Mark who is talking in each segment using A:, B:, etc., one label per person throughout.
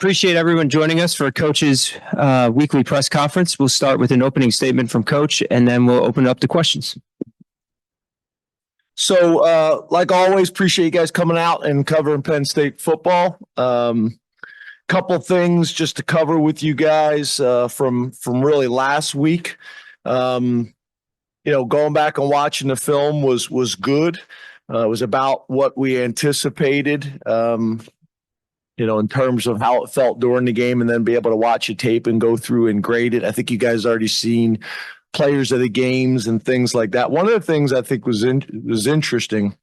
A: Appreciate everyone joining us for Coach's weekly press conference. We'll start with an opening statement from Coach, and then we'll open it up to questions.
B: So, like always, appreciate you guys coming out and covering Penn State football. Couple things just to cover with you guys from really last week. Going back and watching the film was good. It was about what we anticipated. In terms of how it felt during the game, and then be able to watch a tape and go through and grade it. I think you guys already seen players of the games and things like that. One of the things I think was interesting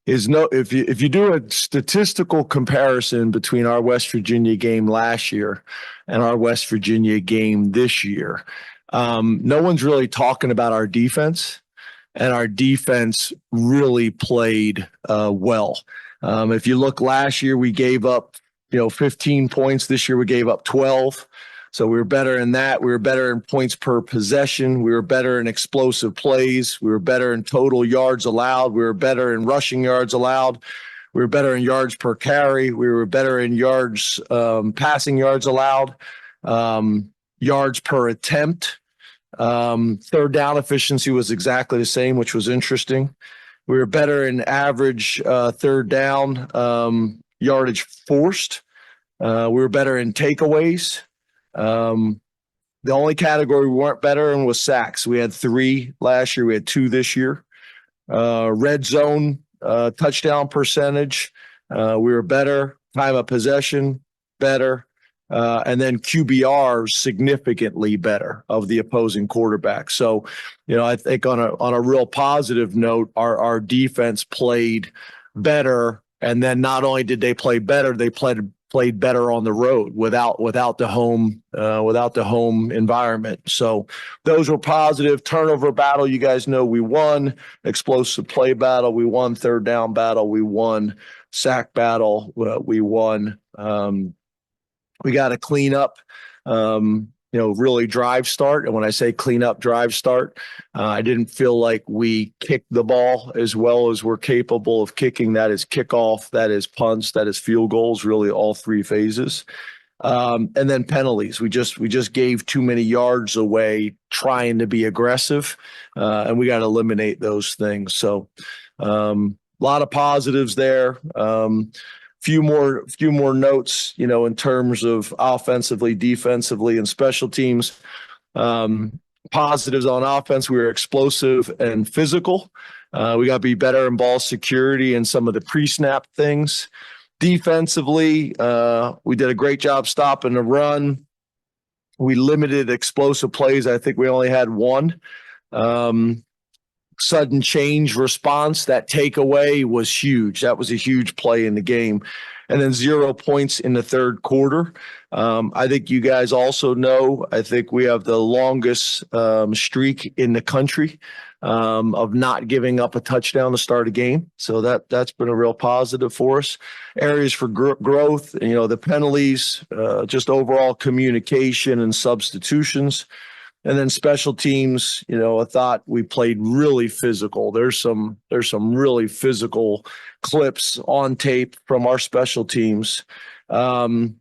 B: is if you do a statistical comparison between our West Virginia game last year and our West Virginia game this year, no one's really talking about our defense, and our defense really played well. If you look last year, we gave up, 15 points. This year we gave up 12. So we were better in that. We were better in points per possession. We were better in explosive plays. We were better in total yards allowed. We were better in rushing yards allowed. We were better in yards per carry. We were better in yards, passing yards allowed, yards per attempt. Third down efficiency was exactly the same, which was interesting. We were better in average third down yardage forced. We were better in takeaways. The only category we weren't better in was sacks. We had 3 last year. We had 2 this year. Red zone touchdown percentage. We were better. Time of possession, better. And then QBR significantly better of the opposing quarterback. So, I think on a real positive note, our defense played better. And then not only did they play better, they played better on the road without the home environment. So those were positive. Turnover battle, you guys know we won. Explosive play battle, we won. Third down battle, we won. Sack battle, we won. We got to clean up, really drive start. And when I say clean up, drive start, I didn't feel like we kicked the ball as well as we're capable of kicking. That is kickoff, that is punts, that is field goals, really all 3 phases. And then penalties. We just gave too many yards away trying to be aggressive, and we got to eliminate those things. So a lot of positives there. Few more notes, in terms of offensively, defensively, and special teams. Positives on offense, we were explosive and physical. We got to be better in ball security and some of the pre-snap things. Defensively, we did a great job stopping the run. We limited explosive plays. I think we only had 1. Sudden change response, that takeaway was huge. That was a huge play in the game. And then 0 points in the third quarter. I think you guys also know, I think we have the longest streak in the country of not giving up a touchdown to start a game. So that's been a real positive for us. Areas for growth, the penalties, just overall communication and substitutions. And then special teams, I thought we played really physical. There's some really physical clips on tape from our special teams. And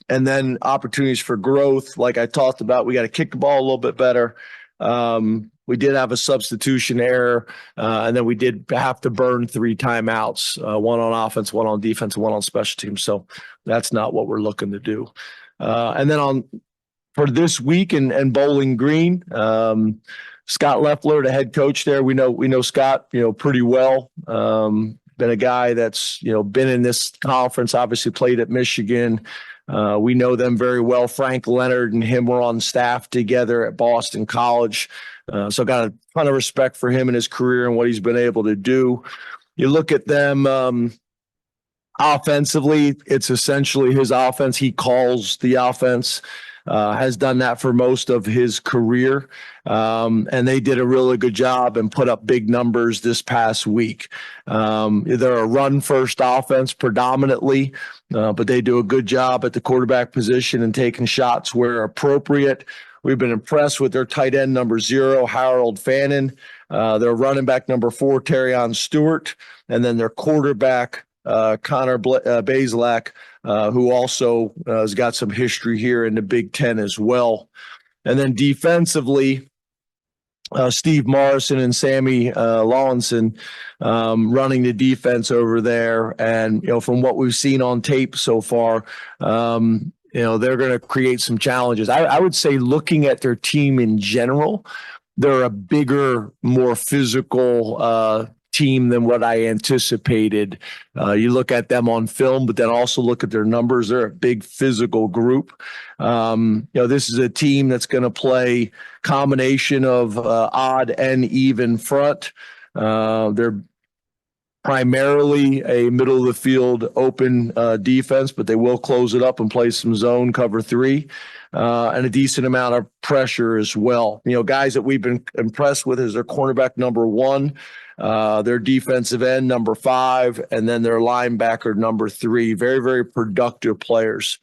B: then opportunities for growth. Like I talked about, we got to kick the ball a little bit better. We did have a substitution error, and then we did have to burn 3 timeouts, 1 on offense, 1 on defense, and 1 on special teams. So that's not what we're looking to do. And then for this week in Bowling Green, Scott Loeffler, the head coach there. We know Scott, pretty well. Been a guy that's, been in this conference, obviously played at Michigan. We know them very well. Frank Leonard and him were on staff together at Boston College. So got a ton of respect for him and his career and what he's been able to do. You look at them offensively, it's essentially his offense. He calls the offense. Has done that for most of his career. And they did a really good job and put up big numbers this past week. They're a run-first offense predominantly, but they do a good job at the quarterback position and taking shots where appropriate. We've been impressed with their tight end number 0, Harold Fannin. Their running back number 4, Terrion Stewart. And then their quarterback Bazelak, who also has got some history here in the Big Ten as well. And then defensively, Steve Morrison and Sammy Lawlinson running the defense over there. And, from what we've seen on tape so far, they're going to create some challenges. I would say looking at their team in general, they're a bigger, more physical team than what I anticipated. You look at them on film, but then also look at their numbers. They're a big physical group. This is a team that's going to play combination of odd and even front. They're primarily a middle of the field open defense, but they will close it up and play some zone cover 3 and a decent amount of pressure as well. Guys that we've been impressed with is their cornerback number 1, their defensive end number 5, and then their linebacker number 3. Very, very productive players.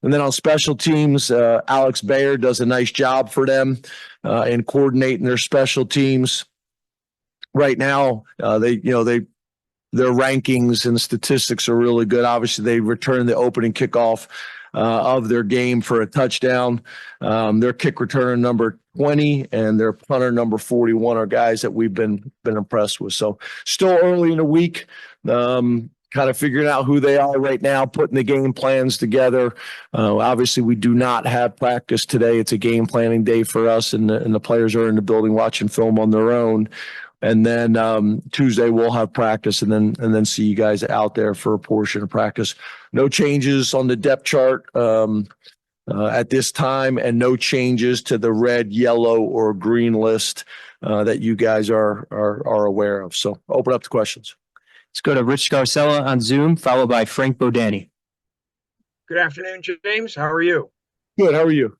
B: And then on special teams, Alex Bayer does a nice job for them in coordinating their special teams. Right now, their rankings and statistics are really good. Obviously, they returned the opening kickoff of their game for a touchdown. Their kick returner number 20 and their punter number 41 are guys that we've been impressed with. So still early in the week, kind of figuring out who they are right now, putting the game plans together. Obviously, we do not have practice today. It's a game planning day for us, and the players are in the building watching film on their own. And then Tuesday we'll have practice, and then see you guys out there for a portion of practice. No changes on the depth chart at this time, and no changes to the red, yellow, or green list that you guys are aware of. So open up to questions.
A: Let's go to Rich Scarcella on Zoom, followed by Frank Bodani.
C: Good afternoon, James. How are you?
B: Good. How are you?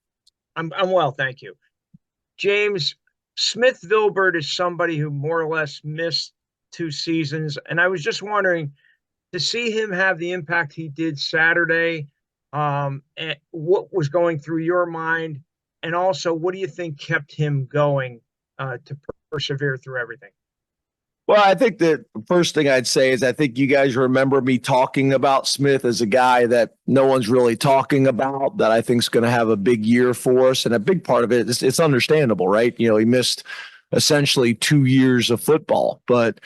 C: I'm well, thank you. James, Smith Vilbert is somebody who more or less missed 2 seasons, and I was just wondering, to see him have the impact he did Saturday, and what was going through your mind, and also what do you think kept him going to persevere through everything?
B: Well, I think the first thing I'd say is I think you guys remember me talking about Smith as a guy that no one's really talking about, that I think is going to have a big year for us. And a big part of it is it's understandable, right? He missed essentially 2 years of football, but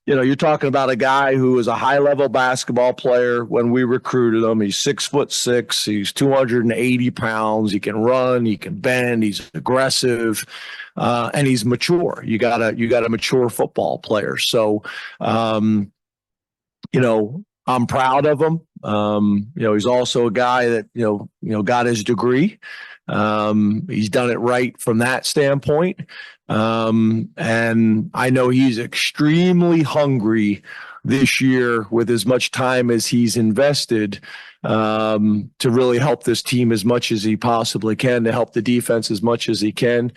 B: you're talking about a guy who was a high-level basketball player when we recruited him. He's 6'6", he's 280 pounds. He can run, he can bend, he's aggressive, and he's mature. You got a mature football player. So, I'm proud of him. He's also a guy that got his degree. He's done it right from that standpoint. And I know he's extremely hungry this year with as much time as he's invested to really help this team as much as he possibly can, to help the defense as much as he can,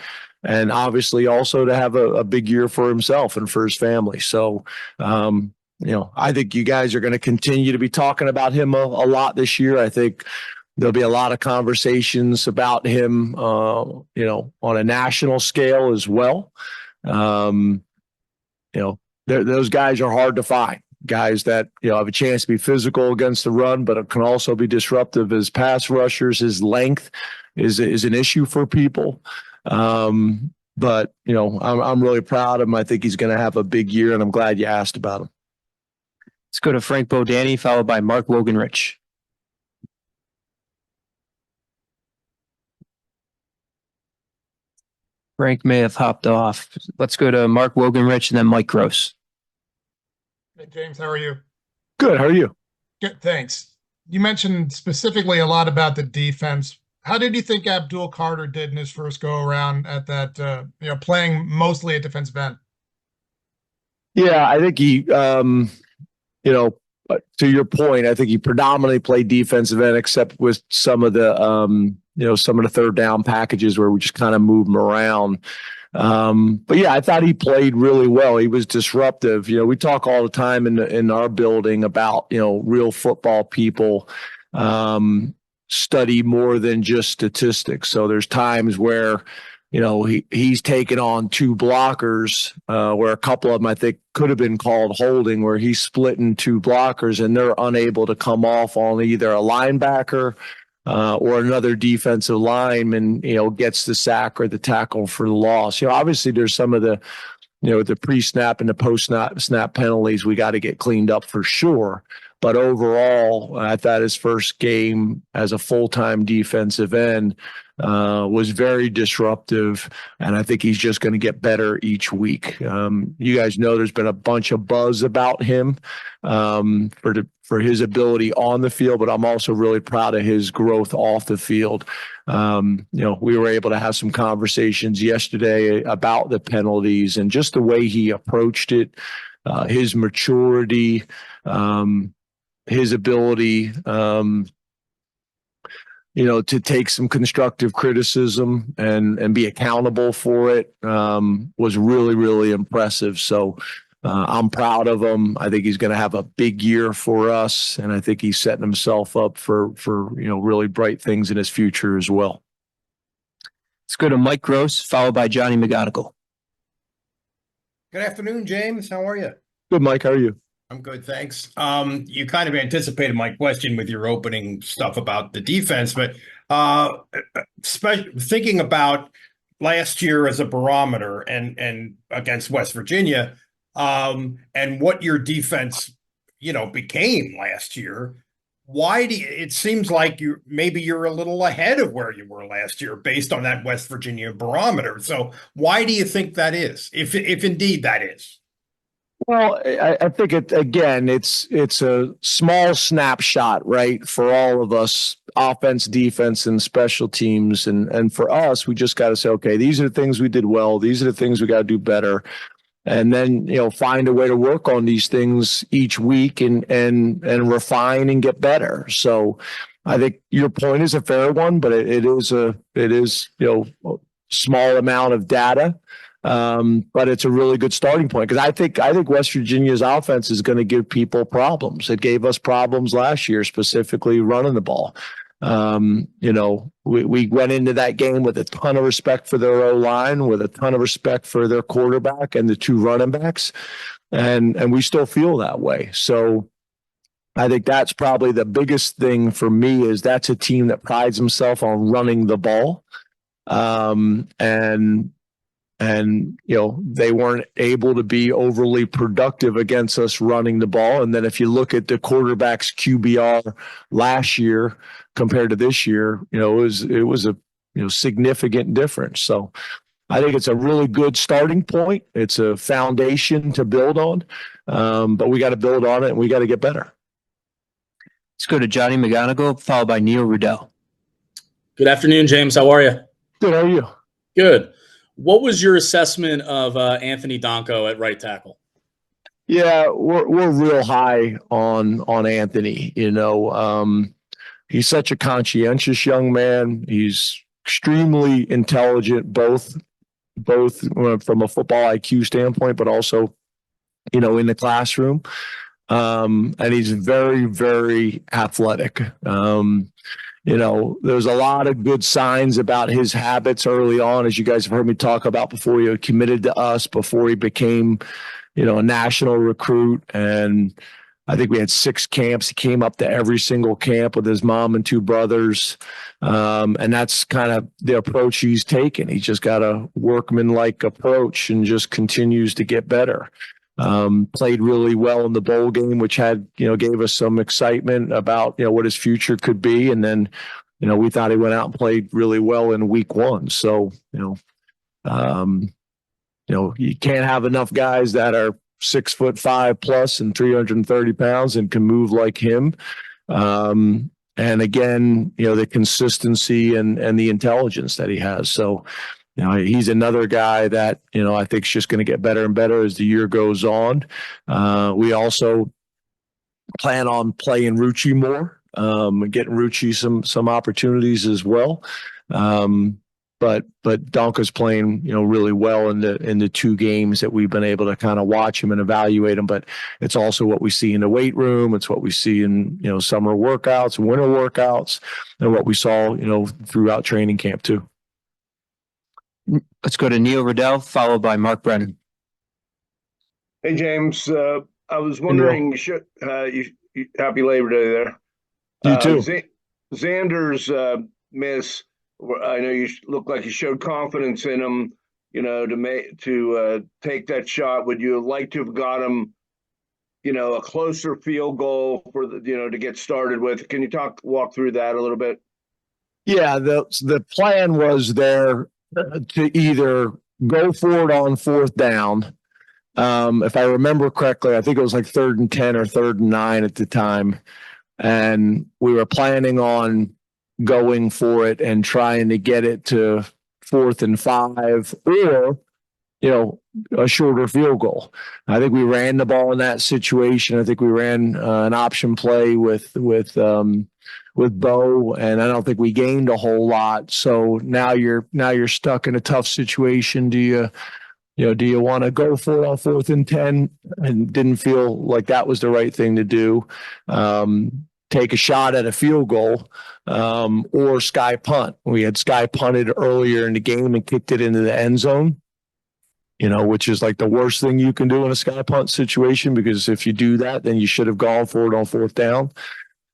B: and obviously also to have a big year for himself and for his family. So, I think you guys are going to continue to be talking about him a lot this year. I think there'll be a lot of conversations about him, on a national scale as well. Those guys are hard to find. Guys that, have a chance to be physical against the run, but it can also be disruptive as pass rushers. His length is an issue for people. But, I'm really proud of him. I think he's going to have a big year, and I'm glad you asked about him.
A: Let's go to Frank Bodani, followed by Mark Wogenrich. Frank may have hopped off. Let's go to Mark Wogenrich and then Mike Gross.
D: Hey, James, how are you?
B: Good. How are you?
D: Good, thanks. You mentioned specifically a lot about the defense. How did you think Abdul Carter did in his first go around at that, playing mostly at defensive end?
B: Yeah, I think he, to your point, I think he predominantly played defensive end, except with some of the, some of the third down packages where we just kind of moved him around. But yeah, I thought he played really well. He was disruptive. We talk all the time in our building about, real football people study more than just statistics. So there's times where he's taken on two blockers where a couple of them I think could have been called holding, where he's splitting two blockers and they're unable to come off on either a linebacker or another defensive lineman, gets the sack or the tackle for the loss. Obviously there's some of the, the pre-snap and the post-snap penalties we got to get cleaned up for sure. But overall, I thought his first game as a full-time defensive end was very disruptive, and I think he's just going to get better each week. You guys know there's been a bunch of buzz about him for his ability on the field, but I'm also really proud of his growth off the field. We were able to have some conversations yesterday about the penalties and just the way he approached it, his maturity, his ability, to take some constructive criticism and be accountable for it, was really, really impressive. So I'm proud of him. I think he's going to have a big year for us, and I think he's setting himself up for really bright things in his future as well.
A: Let's go to Mike Gross, followed by Johnny McGonigal.
E: Good afternoon, James. How are you?
B: Good, Mike. How are you?
E: I'm good, thanks. You kind of anticipated my question with your opening stuff about the defense, but thinking about last year as a barometer and against West Virginia, and what your defense, became last year. Why do it seems like you're a little ahead of where you were last year based on that West Virginia barometer. So why do you think that is, if indeed that is?
B: Well, I think it's a small snapshot, right, for all of us, offense, defense, and special teams. And for us, we just got to say, okay, these are the things we did well. These are the things we got to do better. And then, find a way to work on these things each week and refine and get better. So I think your point is a fair one, but it is a small amount of data. But it's a really good starting point, because I think West Virginia's offense is going to give people problems. It gave us problems last year, specifically running the ball. We went into that game with a ton of respect for their O-line, with a ton of respect for their quarterback and the two running backs, and we still feel that way. So I think that's probably the biggest thing for me, is that's a team that prides himself on running the ball. And they weren't able to be overly productive against us running the ball. And then if you look at the quarterback's QBR last year compared to this year, it was a significant difference. So I think it's a really good starting point. It's a foundation to build on, but we got to build on it and we got to get better.
A: Let's go to Johnny McGonigal, followed by Neil Rudell.
F: Good afternoon, James. How are you?
B: Good. How are you?
F: Good. What was your assessment of Anthony Donko at right tackle?
B: Yeah, we're real high on Anthony. He's such a conscientious young man. He's extremely intelligent, both from a football IQ standpoint, but also, in the classroom. And he's very, very athletic. There's a lot of good signs about his habits early on, as you guys have heard me talk about before he committed to us, before he became, a national recruit. And I think we had 6 camps. He came up to every single camp with his mom and 2 brothers. And that's kind of the approach he's taken. He's just got a workman-like approach and just continues to get better. Played really well in the bowl game, which gave us some excitement about, what his future could be. And then, we thought he went out and played really well in week 1. So, you can't have enough guys that are 6'5" plus and 330 pounds and can move like him. And again, the consistency and the intelligence that he has. So, he's another guy that, I think is just going to get better and better as the year goes on. We also plan on playing Rucci more, getting Rucci some opportunities as well. But Donka's playing, really well in the 2 games that we've been able to kind of watch him and evaluate him. But it's also what we see in the weight room. It's what we see in, summer workouts, winter workouts, and what we saw, throughout training camp too.
A: Let's go to Neil Riddell, followed by Mark Brennan.
G: Hey, James. I was wondering, happy Labor Day there.
B: You too.
G: Xander's miss. I know you look like you showed confidence in him, to take that shot. Would you have liked to have got him, a closer field goal for to get started with? Can you walk through that a little bit?
B: Yeah, the plan was there to either go for it on fourth down. If I remember correctly, I think it was like 3rd and 10 or 3rd and 9 at the time. And we were planning on going for it and trying to get it to 4th and 5 or, a shorter field goal. I think we ran the ball in that situation. I think we ran an option play with Bo, and I don't think we gained a whole lot. So now you're stuck in a tough situation. Do you want to go for it on 4th and 10? And didn't feel like that was the right thing to do. Take a shot at a field goal, or sky punt. We had sky punted earlier in the game and kicked it into the end zone, which is like the worst thing you can do in a sky punt situation, because if you do that, then you should have gone for it on 4th down.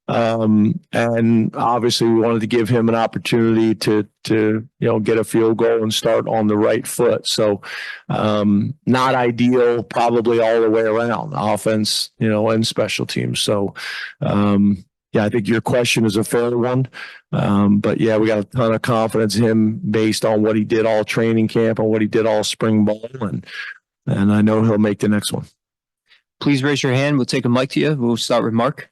B: And obviously we wanted to give him an opportunity to get a field goal and start on the right foot. So, not ideal, probably all the way around, offense, and special teams. So, I think your question is a fair one. But yeah, we got a ton of confidence in him based on what he did all training camp and what he did all spring ball. And I know he'll make the next one.
A: Please raise your hand. We'll take a mic to you. We'll start with Mark.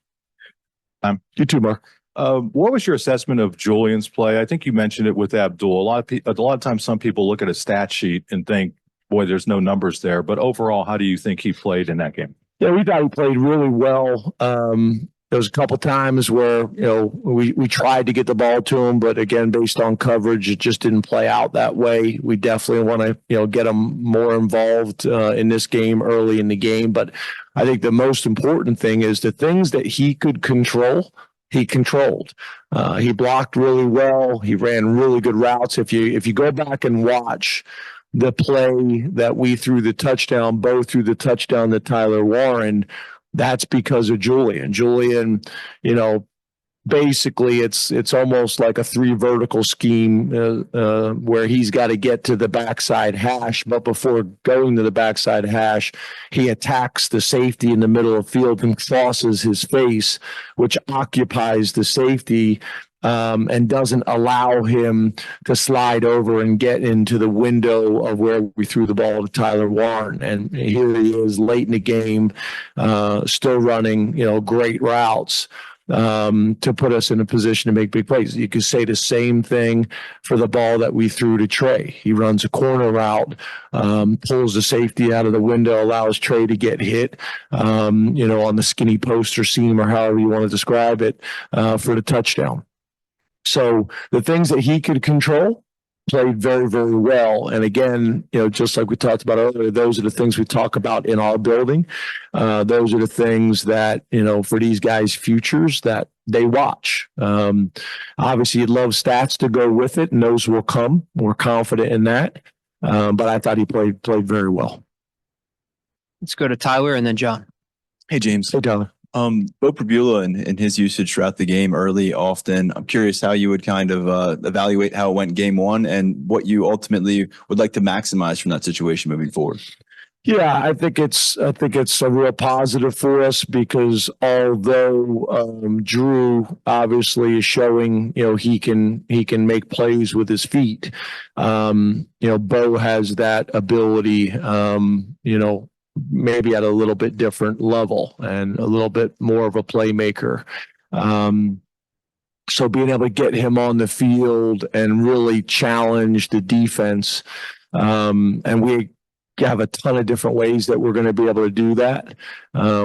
B: You too, Mark.
H: What was your assessment of Julian's play? I think you mentioned it with Abdul. A lot of times, some people look at a stat sheet and think, "Boy, there's no numbers there." But overall, how do you think he played in that game?
B: Yeah, we thought he played really well. There was a couple times where we tried to get the ball to him, but again, based on coverage, it just didn't play out that way. We definitely want to get him more involved in this game early in the game. But I think the most important thing is the things that he could control. He controlled. He blocked really well. He ran really good routes. If you go back and watch the play that we threw the touchdown, Bo threw the touchdown to Tyler Warren, that's because of Julian. Julian, basically it's almost like a 3 vertical scheme where he's got to get to the backside hash. But before going to the backside hash, he attacks the safety in the middle of the field and crosses his face, which occupies the safety and doesn't allow him to slide over and get into the window of where we threw the ball to Tyler Warren. And here he is late in the game, still running, great routes to put us in a position to make big plays. You could say the same thing for the ball that we threw to Trey. He runs a corner route, pulls the safety out of the window, allows Trey to get hit, on the skinny post or seam or however you want to describe it, for the touchdown. So the things that he could control played very, very well. And again, just like we talked about earlier, those are the things we talk about in our building. Those are the things that, for these guys' futures that they watch. Obviously, you'd love stats to go with it, and those will come. We're confident in that. But I thought he played very well.
A: Let's go to Tyler and then John.
I: Hey, James.
B: Hey, Tyler.
I: Bo Prabula and his usage throughout the game, early, often. I'm curious how you would kind of evaluate how it went game one and what you ultimately would like to maximize from that situation moving forward.
B: Yeah, I think it's a real positive for us because although Drew obviously is showing he can make plays with his feet, Bo has that ability, maybe at a little bit different level and a little bit more of a playmaker. So being able to get him on the field and really challenge the defense, and we have a ton of different ways that we're going to be able to do that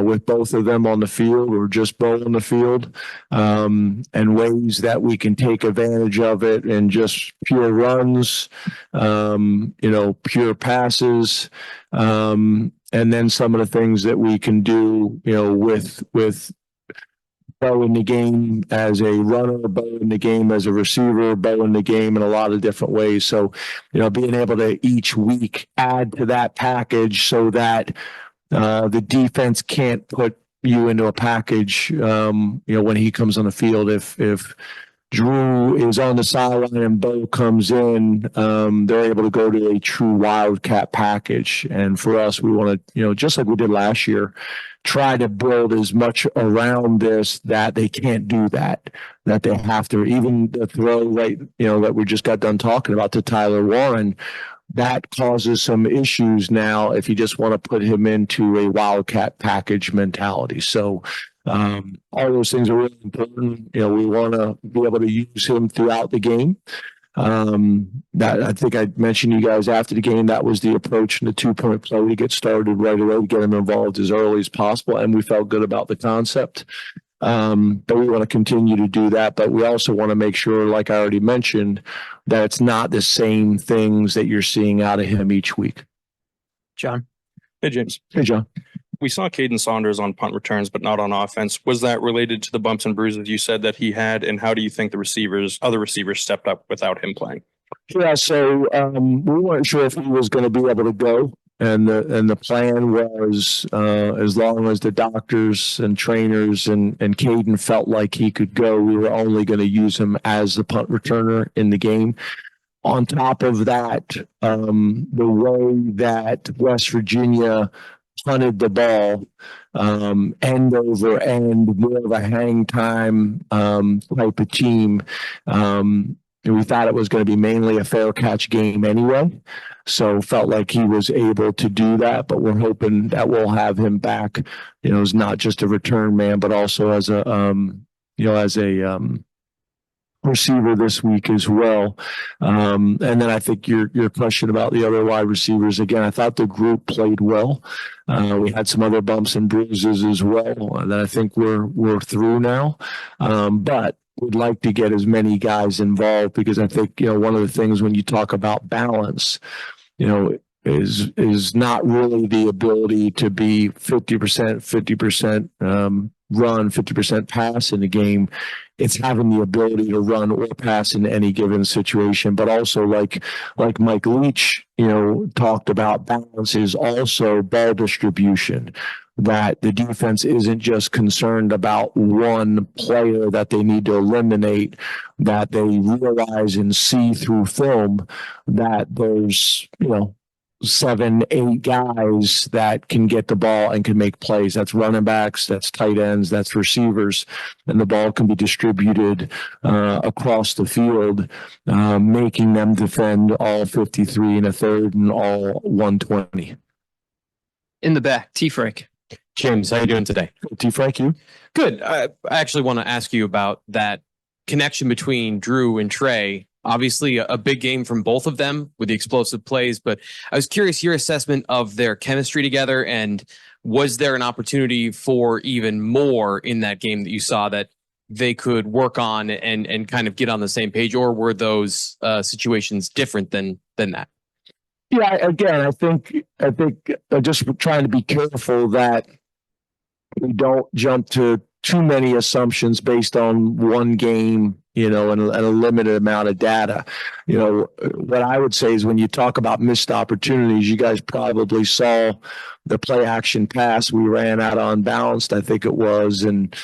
B: with both of them on the field or just Bo on the field, and ways that we can take advantage of it and just pure runs, pure passes, and then some of the things that we can do, with Bo in the game as a runner, Bo in the game as a receiver, Bo in the game in a lot of different ways. So, being able to each week add to that package so that the defense can't put you into a package, when he comes on the field. If Drew is on the sideline and Bo comes in, they're able to go to a true Wildcat package. And for us, we want to, just like we did last year, try to build as much around this that they can't do that they have to. Even the throw that we just got done talking about to Tyler Warren, that causes some issues now if you just want to put him into a Wildcat package mentality. So all those things are really important. We want to be able to use him throughout the game. That I think I mentioned you guys after the game, that was the approach in the 2-point play to get started right away, to get him involved as early as possible. And we felt good about the concept. But we want to continue to do that. But we also want to make sure, like I already mentioned, that it's not the same things that you're seeing out of him each week.
A: John.
J: Hey, James.
B: Hey, John.
J: We saw Caden Saunders on punt returns, but not on offense. Was that related to the bumps and bruises you said that he had? And how do you think the other receivers stepped up without him playing?
B: Yeah, so we weren't sure if he was going to be able to go. And the plan was, as long as the doctors and trainers and Caden felt like he could go, we were only going to use him as the punt returner in the game. On top of that, the way that West Virginia punted the ball, end over end, more of a hang time type of team. And we thought it was going to be mainly a fair catch game anyway. So felt like he was able to do that, but we're hoping that we'll have him back, as not just a return man, but also as a, receiver this week as well. And then I think your question about the other wide receivers, again, I thought the group played well. We had some other bumps and bruises as well that I think we're through now. But would like to get as many guys involved, because I think, one of the things when you talk about balance, is not really the ability to be 50% run, 50% pass in the game. It's having the ability to run or pass in any given situation. But also, like Mike Leach, talked about, balance is also ball distribution. That the defense isn't just concerned about one player that they need to eliminate, that they realize and see through film that there's, 7, 8 guys that can get the ball and can make plays. That's running backs, that's tight ends, that's receivers, and the ball can be distributed across the field, making them defend all 53 and a third and all 120.
A: In the back, T. Frank.
K: James, how you doing today?
B: T. Frank, you?
K: Good. I actually want to ask you about that connection between Drew and Trey. Obviously, a big game from both of them with the explosive plays, but I was curious your assessment of their chemistry together, and was there an opportunity for even more in that game that you saw that they could work on and kind of get on the same page, or were those situations different than that?
B: Yeah, again, I think just trying to be careful that we don't jump to too many assumptions based on one game, and a limited amount of data. What I would say is, when you talk about missed opportunities, you guys probably saw the play action pass we ran out unbalanced, I think it was. And,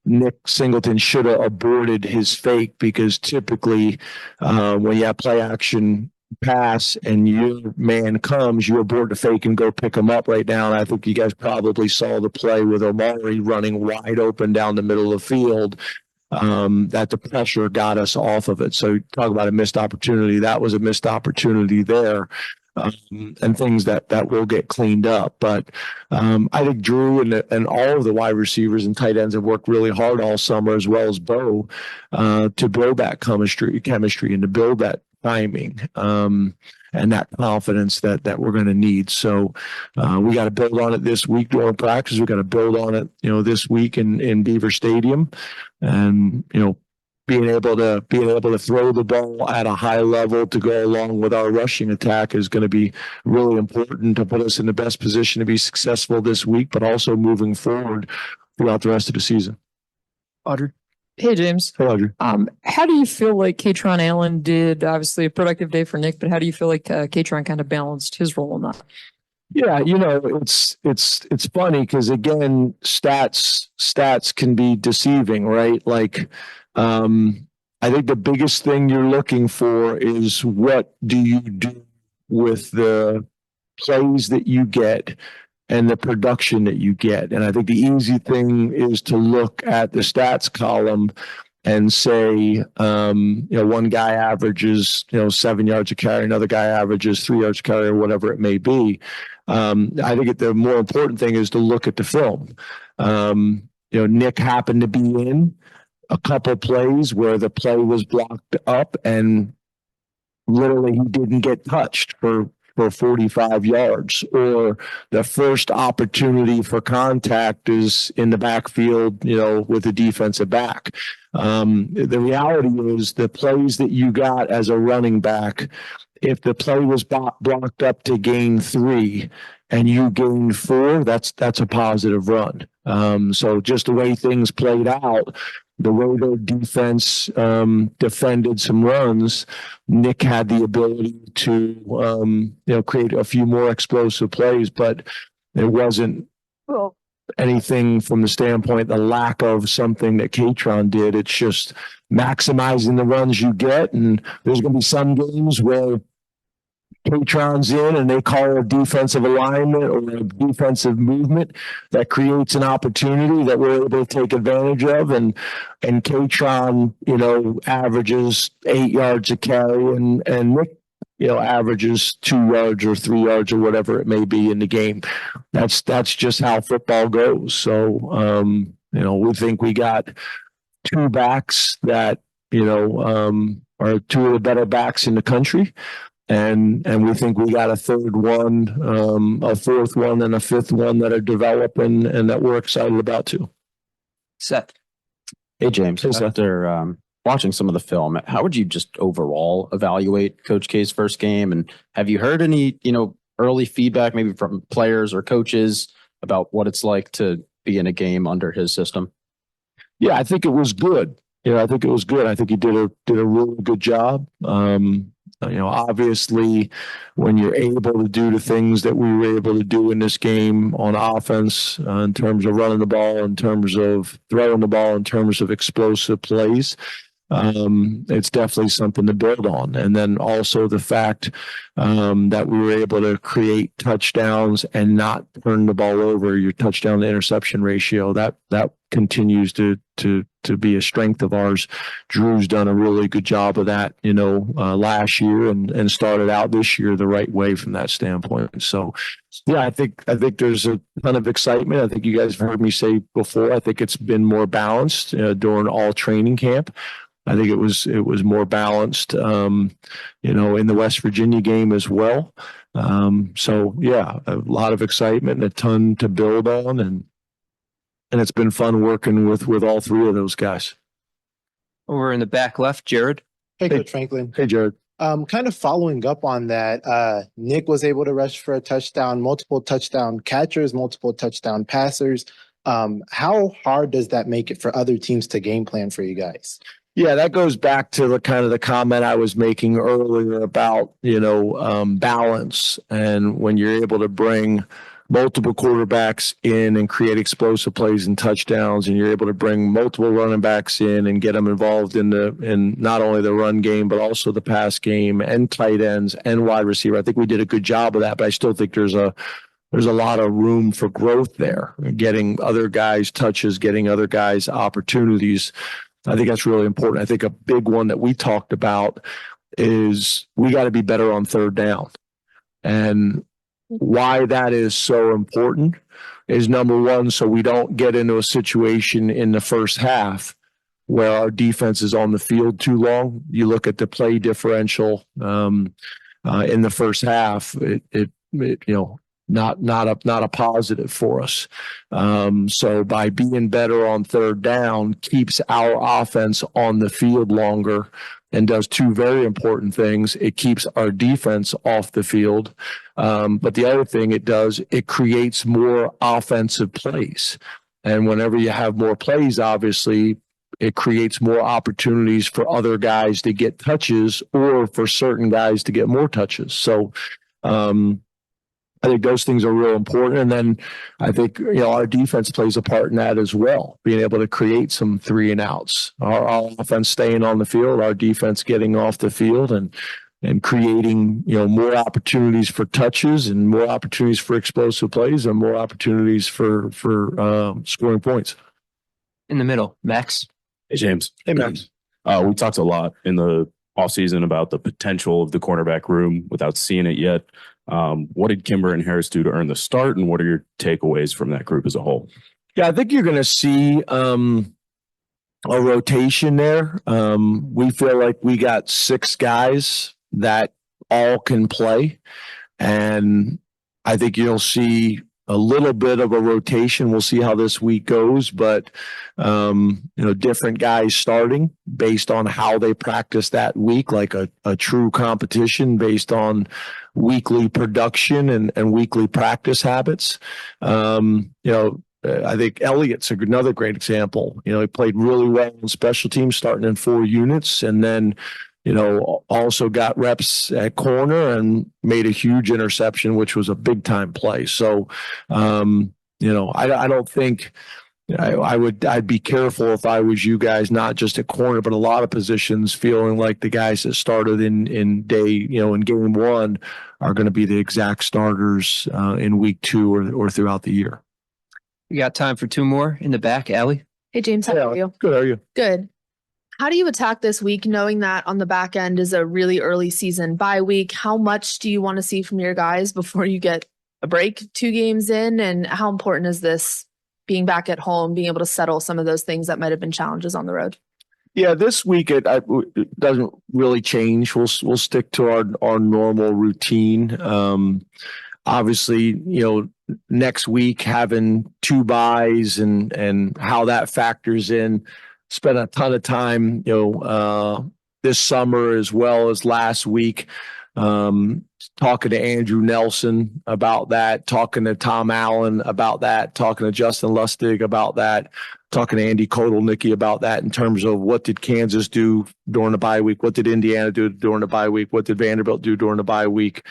B: Nick Singleton should have aborted his fake, because typically when you have play action pass and your man comes, you abort the fake and go pick him up right now. And I think you guys probably saw the play with Omari running wide open down the middle of the field, that the pressure got us off of it. So talk about a missed opportunity. That was a missed opportunity there. And things that will get cleaned up. But I think Drew and all of the wide receivers and tight ends have worked really hard all summer, as well as Bo, to build that chemistry and to build that timing and that confidence that we're going to need. So we got to build on it this week during practice. We got to build on it, this week in Beaver Stadium, and being able to throw the ball at a high level to go along with our rushing attack is going to be really important to put us in the best position to be successful this week, but also moving forward throughout the rest of the season.
A: Audrey.
L: Hey, James.
B: Hey, Audrey.
L: How do you feel like Katron Allen did? Obviously, a productive day for Nick, but how do you feel like Katron kind of balanced his role in that?
B: Yeah, it's funny because again, stats can be deceiving, right? Like, I think the biggest thing you're looking for is what do you do with the plays that you get and the production that you get. And I think the easy thing is to look at the stats column and say, one guy averages, 7 yards a carry, another guy averages 3 yards a carry, or whatever it may be. I think the more important thing is to look at the film. Nick happened to be in a couple plays where the play was blocked up and literally he didn't get touched for 45 yards, or the first opportunity for contact is in the backfield, with a defensive back. The reality is the plays that you got as a running back, if the play was blocked up to gain 3 and you gained 4, that's a positive run. So just the way things played out, the way their defense defended some runs, Nick had the ability to create a few more explosive plays, but it wasn't anything from the standpoint the lack of something that Katron did. It's just maximizing the runs you get, and there's going to be some games where Katron's in and they call a defensive alignment or a defensive movement that creates an opportunity that we're able to take advantage of. And Katron, averages 8 yards a carry and Nick, averages 2 yards or 3 yards or whatever it may be in the game. That's just how football goes. So, we think we got 2 backs that, are 2 of the better backs in the country. And we think we got a third one, a fourth one, and a fifth one that are developing and that we're excited about too.
A: Seth.
M: Hey, James.
B: Hey, Seth.
M: After watching some of the film, how would you just overall evaluate Coach K's first game? And have you heard any, early feedback maybe from players or coaches about what it's like to be in a game under his system?
B: Yeah, I think it was good. I think it was good. I think he did a really good job. Obviously, when you're able to do the things that we were able to do in this game on offense, in terms of running the ball, in terms of throwing the ball, in terms of explosive plays, it's definitely something to build on. And then also the fact that we were able to create touchdowns and not turn the ball over. Your touchdown to interception ratio, that continues to be a strength of ours. Drew's done a really good job of that, last year and started out this year the right way from that standpoint. So, yeah, I think there's a ton of excitement. I think you guys have heard me say before, I think it's been more balanced during all training camp. I think it was more balanced, in the West Virginia game as well. So yeah, a lot of excitement and a ton to build on, and it's been fun working with all 3 of those guys.
A: Over in the back left, Jared.
N: Hey, Coach Franklin.
B: Hey, Jared.
N: Kind of following up on that, Nick was able to rush for a touchdown, multiple touchdown catchers, multiple touchdown passers. How hard does that make it for other teams to game plan for you guys?
B: Yeah, that goes back to the comment I was making earlier about, balance. And when you're able to bring multiple quarterbacks in and create explosive plays and touchdowns, and you're able to bring multiple running backs in and get them involved in not only the run game, but also the pass game and tight ends and wide receiver. I think we did a good job of that, but I still think there's a lot of room for growth there, getting other guys touches, getting other guys opportunities. I think that's really important. I think a big one that we talked about is we got to be better on third down. And why that is so important is, number one, so we don't get into a situation in the first half where our defense is on the field too long. You look at the play differential in the first half, not a positive for us. So by being better on third down keeps our offense on the field longer and does 2 very important things. It keeps our defense off the field. But the other thing it does, it creates more offensive plays. And whenever you have more plays, obviously, it creates more opportunities for other guys to get touches or for certain guys to get more touches. So I think those things are real important. And then I think, our defense plays a part in that as well, being able to create some 3 and outs. Our offense staying on the field, our defense getting off the field and creating, more opportunities for touches and more opportunities for explosive plays and more opportunities for scoring points.
A: In the middle, Max.
O: Hey, James.
B: Hey, Max.
O: We talked a lot in the offseason about the potential of the cornerback room without seeing it yet. What did Kimber and Harris do to earn the start, and what are your takeaways from that group as a whole?
B: Yeah, I think you're going to see a rotation there. We feel like we got 6 guys that all can play, and I think you'll see a little bit of a rotation. We'll see how this week goes, but different guys starting based on how they practice that week, like a true competition based on weekly production and weekly practice habits. I think Elliott's another great example. He played really well in special teams, starting in 4 units, and then also got reps at corner and made a huge interception, which was a big time play. So, I don't think I'd be careful if I was you guys, not just at corner, but a lot of positions, feeling like the guys that started in game 1 are going to be the exact starters in week 2 or throughout the year.
A: We got time for 2 more in the back, Allie.
P: Hey, James, how are you?
B: Good. How are you?
P: Good. How do you attack this week, knowing that on the back end is a really early season bye week? How much do you want to see from your guys before you get a break 2 games in? And how important is this being back at home, being able to settle some of those things that might have been challenges on the road?
B: Yeah, this week it doesn't really change. We'll stick to our normal routine. Obviously, next week having 2 buys and how that factors in. Spent a ton of time, this summer as well as last week, talking to Andrew Nelson about that, talking to Tom Allen about that, talking to Justin Lustig about that, talking to Andy Kotelnicki about that in terms of what did Kansas do during the bye week, what did Indiana do during the bye week, what did Vanderbilt do during the bye week,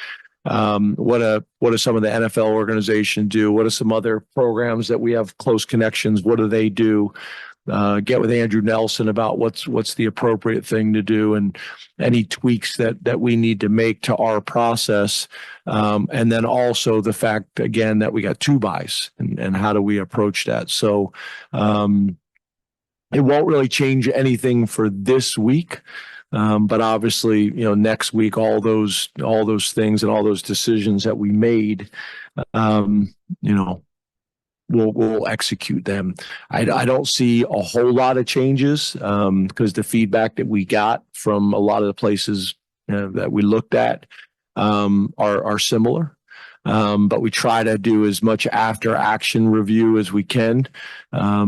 B: what do some of the NFL organizations do, what are some other programs that we have close connections, what do they do? Get with Andrew Nelson about what's the appropriate thing to do and any tweaks that we need to make to our process. And then also the fact, again, that we got 2 buys and how do we approach that? So it won't really change anything for this week. But obviously, next week, all those things and all those decisions that we made, we'll execute them. I don't see a whole lot of changes because the feedback that we got from a lot of the places that we looked at are similar. But we try to do as much after action review as we can. I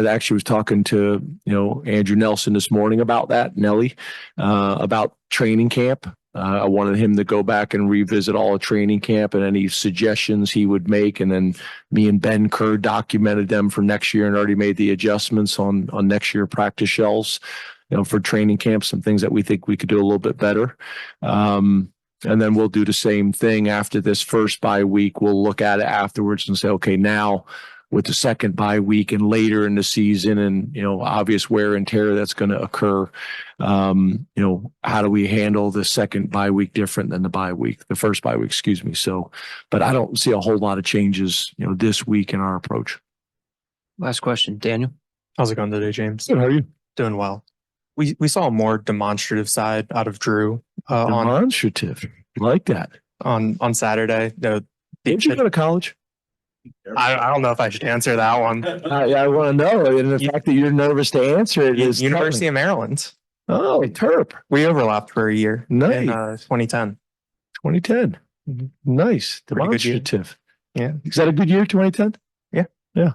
B: actually was talking to, Andrew Nelson this morning about that, Nelly, about training camp. I wanted him to go back and revisit all of training camp and any suggestions he would make. And then me and Ben Kerr documented them for next year and already made the adjustments on next year practice shells, for training camp, some things that we think we could do a little bit better. And then we'll do the same thing after this first bye week. We'll look at it afterwards and say, okay, now with the second bye week and later in the season and, obvious wear and tear that's going to occur, how do we handle the second bye week different than the first bye week, excuse me. So, but I don't see a whole lot of changes, this week in our approach.
A: Last question, Daniel.
Q: How's it going today, James?
B: Good. How are you?
Q: Doing well. We saw a more demonstrative side out of Drew.
B: Demonstrative. Like that.
Q: On Saturday.
B: Did you go to college?
Q: I don't know if I should answer that one.
B: I want to know. And the fact that you're nervous to answer it is
Q: University of Maryland.
B: Oh, Terp.
Q: We overlapped for a year.
B: Nice.
Q: In 2010.
B: 2010.
Q: Mm-hmm.
B: Nice.
Q: Demonstrative. Yeah.
B: Is that a good year, 2010?
Q: Yeah.
B: Yeah.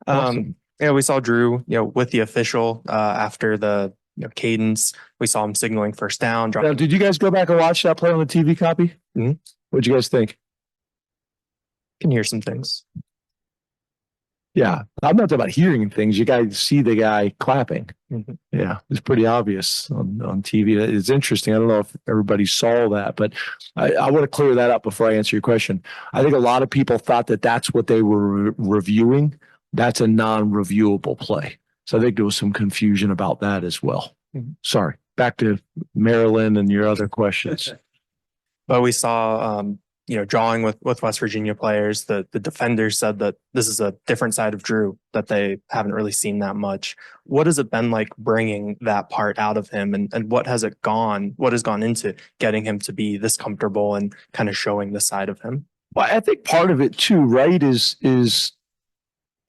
B: Awesome.
Q: We saw Drew, with the official after the cadence. We saw him signaling first down.
B: Now, did you guys go back and watch that play on the TV copy?
Q: Mm-hmm.
B: What'd you guys think?
Q: Can hear some things.
B: Yeah, I'm not talking about hearing things. You guys see the guy clapping. Yeah, it's pretty obvious on TV. It's interesting. I don't know if everybody saw that, but I want to clear that up before I answer your question. I think a lot of people thought that that's what they were reviewing. That's a non-reviewable play. So I think there was some confusion about that as well. Sorry. Back to Maryland and your other questions.
Q: But we saw, drawing with West Virginia players, the defenders said that this is a different side of Drew that they haven't really seen that much. What has it been like bringing that part out of him, and what has gone into getting him to be this comfortable and kind of showing this side of him?
B: Well, I think part of it too, right, is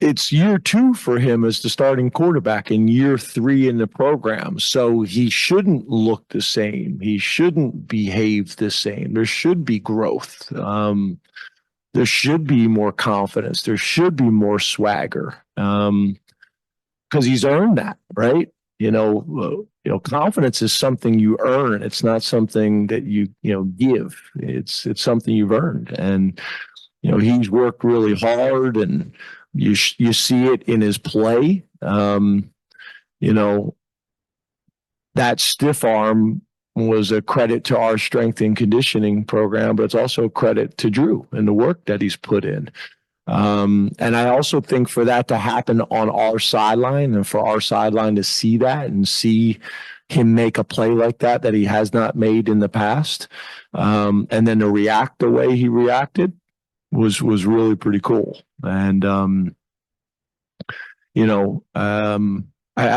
B: it's year 2 for him as the starting quarterback and year 3 in the program. So he shouldn't look the same. He shouldn't behave the same. There should be growth. There should be more confidence. There should be more swagger. Because he's earned that, right? Confidence is something you earn. It's not something that you give. It's something you've earned. And he's worked really hard, and you see it in his play. That stiff arm was a credit to our strength and conditioning program, but it's also a credit to Drew and the work that he's put in. And I also think for that to happen on our sideline, and for our sideline to see that and see him make a play like that he has not made in the past, and then to react the way he reacted was really pretty cool. And I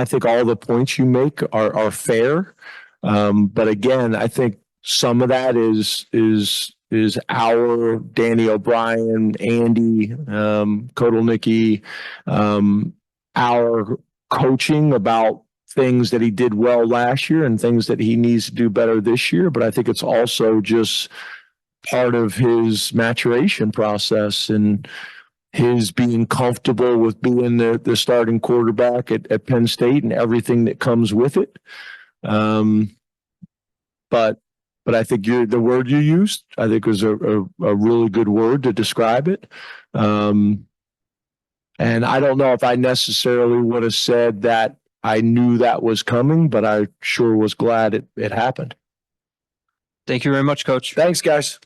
B: think all the points you make are fair, but again, I think some of that is our Danny O'Brien, Andy, Kotelnicki, our coaching about things that he did well last year and things that he needs to do better this year. But I think it's also just part of his maturation process and his being comfortable with being the starting quarterback at Penn State and everything that comes with it. But I think the word you used, I think, was a really good word to describe it. And I don't know if I necessarily would have said that I knew that was coming, but I sure was glad it happened.
A: Thank you very much, Coach.
B: Thanks, guys.